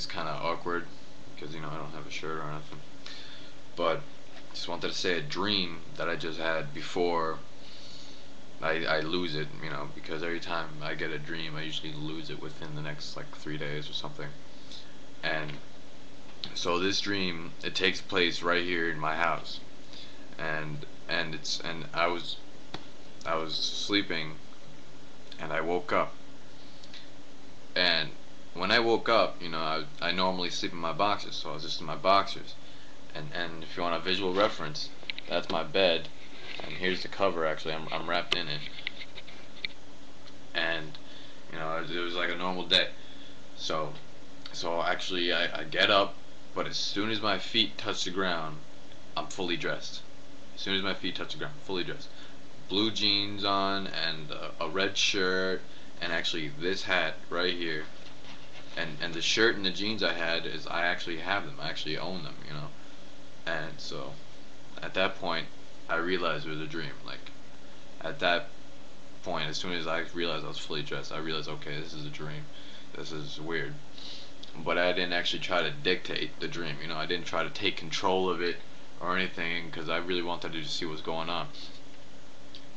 is kind of awkward because I don't have a shirt or nothing. But just wanted to say a dream that I just had before I lose it, because every time I get a dream, I usually lose it within the next like 3 days or something. And so this dream, it takes place right here in my house, and I was sleeping, and I woke up, and when I woke up, I normally sleep in my boxers, so I was just in my boxers, and if you want a visual reference, that's my bed, and here's the cover. Actually, I'm wrapped in it, and it was like a normal day. So actually, I get up, but as soon as my feet touch the ground, I'm fully dressed. As soon as my feet touch the ground, fully dressed. Blue jeans on and a red shirt, and actually this hat right here. And the shirt and the jeans I had is I actually have them. I actually own them. And so at that point, I realized it was a dream. Like at that point, as soon as I realized I was fully dressed, I realized, okay, this is a dream. This is weird. But I didn't actually try to dictate the dream. I didn't try to take control of it or anything because I really wanted to just see what's going on.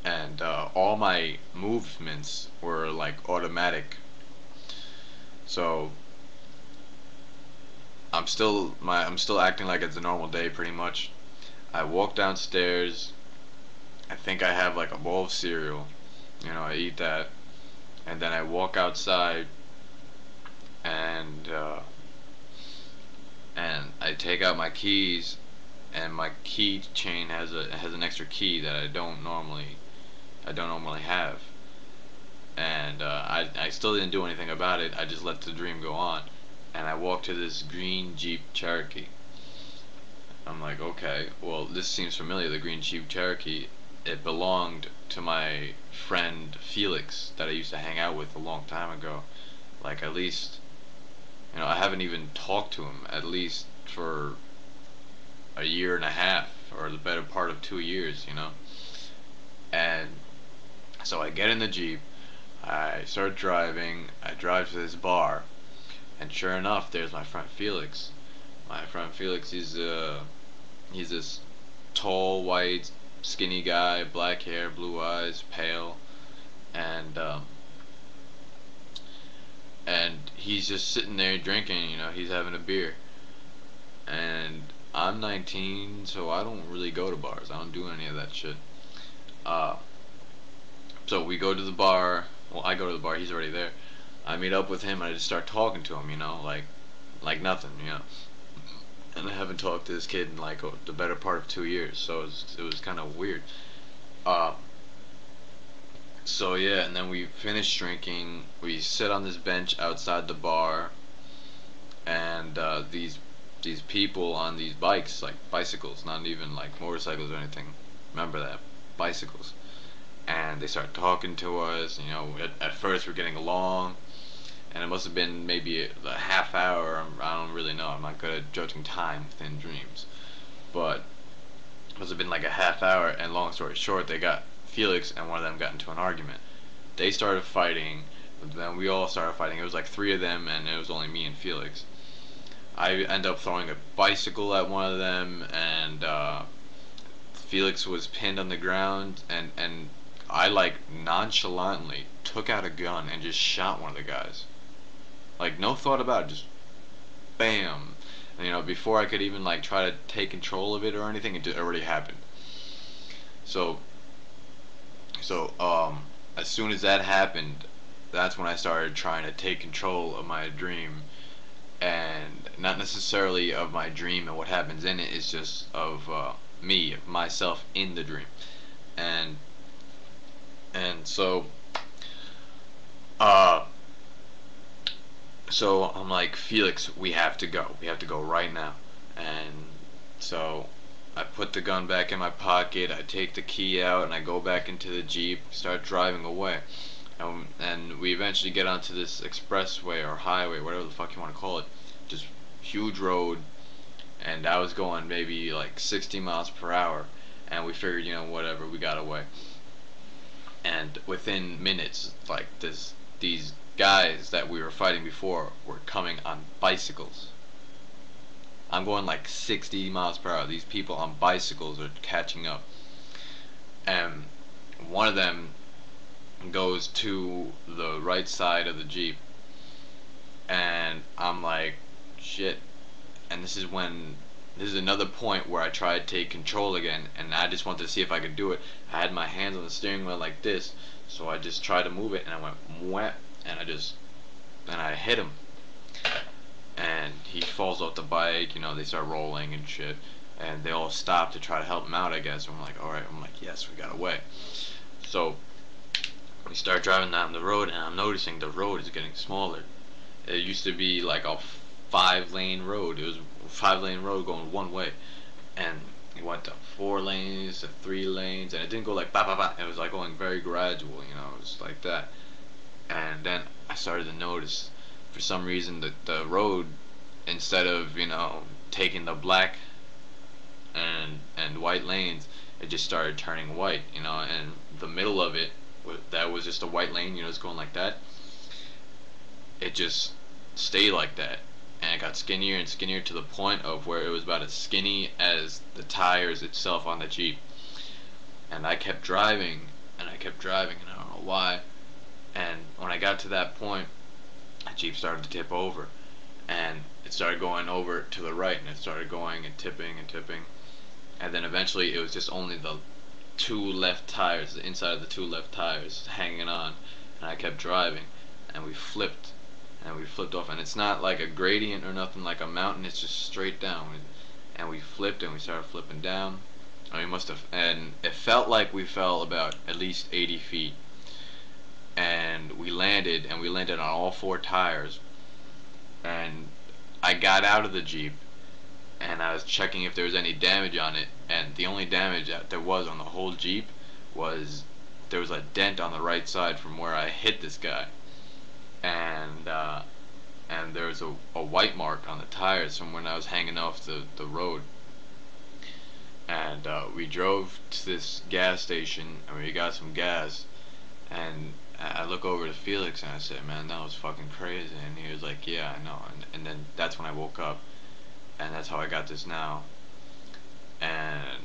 And all my movements were like automatic. So I'm still acting like it's a normal day pretty much. I walk downstairs. I think I have like a bowl of cereal. I eat that, and then I walk outside, and I take out my keys, and my key chain has an extra key that I don't normally have, and I still didn't do anything about it. I just let the dream go on, and I walked to this green Jeep Cherokee. I'm like, okay, well, this seems familiar. The green Jeep Cherokee. It belonged to my friend Felix that I used to hang out with a long time ago. Like at least, I haven't even talked to him at least for a year and a half or the better part of 2 years. And so I get in the Jeep, I start driving, I drive to this bar, and sure enough, there's my friend Felix. My friend Felix, he's this tall, white, skinny guy, black hair, blue eyes, pale, and he's just sitting there drinking. He's having a beer, and I'm 19, so I don't really go to bars. I don't do any of that shit. Uh, so we go to the bar. Well, I go to the bar. He's already there. I meet up with him, and I just start talking to him. Like nothing. And I haven't talked to this kid in like the better part of 2 years, so it was kind of weird. Uh, so yeah, and then we finish drinking. We sit on this bench outside the bar, and these people on these bikes, like bicycles, not even like motorcycles or anything. Remember that, bicycles. And they start talking to us. At first we're getting along, and it must have been maybe a half hour. I don't really know. I'm not good at judging time within dreams, but it must have been like a half hour. And long story short, Felix and one of them got into an argument. They started fighting, then we all started fighting. It was like three of them, and it was only me and Felix. I end up throwing a bicycle at one of them, and Felix was pinned on the ground, and I like nonchalantly took out a gun and just shot one of the guys. Like no thought about it, just bam. And, before I could even like try to take control of it or anything, it just already happened. So as soon as that happened, that's when I started trying to take control of my dream, and not necessarily of my dream and what happens in it. It's just of me, of myself in the dream, and so uh so I'm like, Felix, we have to go. We have to go right now. And so I put the gun back in my pocket, I take the key out, and I go back into the Jeep, start driving away. And we eventually get onto this expressway or highway, whatever the fuck you want to call it. Just huge road. And I was going maybe like 60 miles per hour. And we figured, whatever, we got away. And within minutes, like these guys that we were fighting before were coming on bicycles. I'm going like 60 miles per hour. These people on bicycles are catching up. And one of them goes to the right side of the Jeep. And I'm like, shit. And this is another point where I tried to take control again. And I just wanted to see if I could do it. I had my hands on the steering wheel like this. So I just tried to move it. And I went, mwah. And I hit him. And he falls off the bike, you know, they start rolling and shit, and they all stop to try to help him out, I guess. I'm like, alright, I'm like, yes, we got away. So we start driving down the road, and I'm noticing the road is getting smaller. It used to be like a 5-lane road. It was a 5-lane road going one way, and it went to 4 lanes to 3 lanes, and it didn't go like ba ba ba. It was like going very gradual, you know, it was like that. And then I started to notice, for some reason, that the road, instead of, you know, taking the black and white lanes, it just started turning white, you know, and the middle of it, that was just a white lane, you know, it's going like that. It just stayed like that, and it got skinnier and skinnier to the point of where it was about as skinny as the tires itself on the Jeep. And I kept driving, and I kept driving, and I don't know why. And when I got to that point, the Jeep started to tip over, and it started going over to the right, and it started going and tipping, and then eventually it was just only the 2 left tires, the inside of the 2 left tires hanging on, and I kept driving, and we flipped off, and it's not like a gradient or nothing like a mountain, it's just straight down, and we flipped, and we started flipping down, and and it felt like we fell about at least 80 feet. And we landed on all 4 tires, and I got out of the Jeep, and I was checking if there was any damage on it, and the only damage that there was on the whole Jeep was there was a dent on the right side from where I hit this guy, and there was a white mark on the tires from when I was hanging off the road. And we drove to this gas station, and we got some gas, and I look over to Felix and I said, man, that was fucking crazy. And he was like, yeah, I know. And then that's when I woke up, and that's how I got this now. And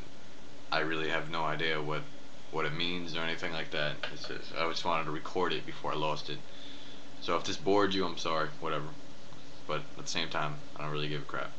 I really have no idea what it means or anything like that. It's just, I just wanted to record it before I lost it. So if this bored you, I'm sorry, whatever. But at the same time, I don't really give a crap.